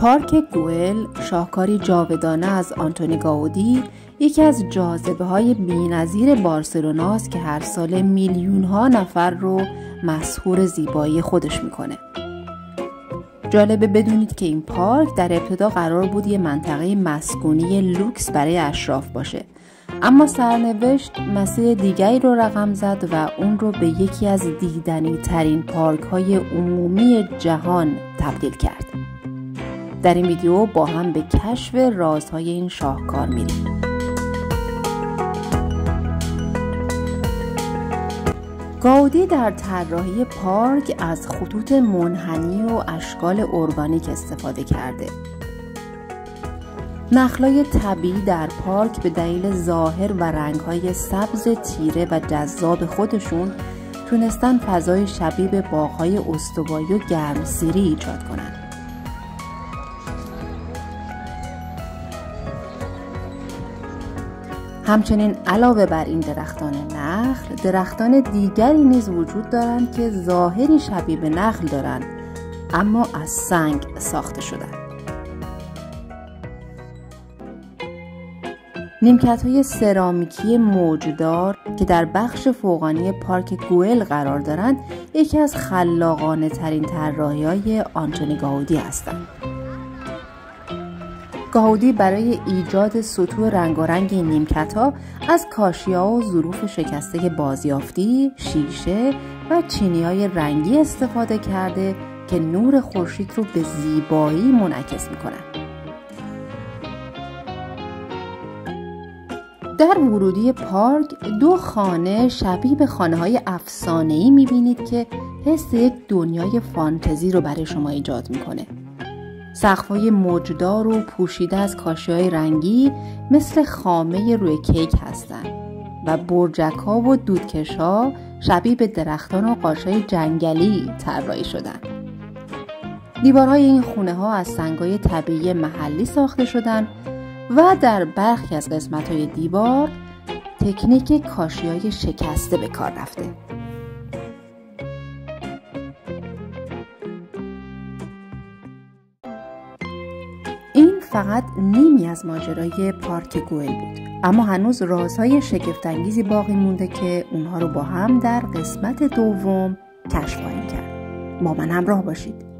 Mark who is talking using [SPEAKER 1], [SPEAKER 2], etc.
[SPEAKER 1] پارک گوئل، شاهکاری جاودانه از آنتونی گاودی، یکی از جاذبه‌های بی‌نظیر بارسلونا است که هر سال میلیون‌ها نفر رو مسحور زیبایی خودش میکنه. جالبه بدونید که این پارک در ابتدا قرار بود یه منطقه مسکونی لوکس برای اشراف باشه، اما سرنوشت مسیر دیگری رو رقم زد و اون رو به یکی از دیدنی ترین پارک های عمومی جهان تبدیل کرد. در این ویدیو با هم به کشف رازهای این شاهکار میریم. گاودی در طراحی پارک از خطوط منحنی و اشکال ارگانیک استفاده کرده. نخلای طبیعی در پارک به دلیل ظاهر و رنگ‌های سبز تیره و جذاب خودشون تونستن فضای شبیه به باغ‌های استوایی و گرمسیری ایجاد کنن. همچنین علاوه بر این درختان نخل، درختان دیگری نیز وجود دارند که ظاهری شبیه به نخل دارند، اما از سنگ ساخته شدند. نیمکت‌های سرامیکی موجدار که در بخش فوقانی پارک گوئل قرار دارند، یکی از خلاقانه ترین طراحی‌های آنتونی گاودی هستند. گاودی برای ایجاد سطوح رنگارنگ این نیمکت‌ها از کاشی‌ها و ظروف شکسته بازیافتی، شیشه و چینی‌های رنگی استفاده کرده که نور خورشید رو به زیبایی منعکس می‌کنند. در ورودی پارک دو خانه شبیه به خانه‌های افسانه‌ای می‌بینید که حس یک دنیای فانتزی رو برای شما ایجاد می‌کنه. سقف‌های موجدار و پوشیده از کاشی‌های رنگی مثل خامه روی کیک هستند و برجک‌ها و دودکش‌ها شبیه به درختان و قاشای جنگلی طراحی شدند. دیوارهای این خونه‌ها از سنگ‌های طبیعی محلی ساخته شدند و در برخی از قسمت‌های دیوار تکنیک کاشی‌های شکسته به کار رفته. این فقط نیمی از ماجرای پارک گوئل بود، اما هنوز رازهای شگفت‌انگیزی باقی مونده که اونها رو با هم در قسمت دوم کشف خواهیم کرد. با من همراه باشید.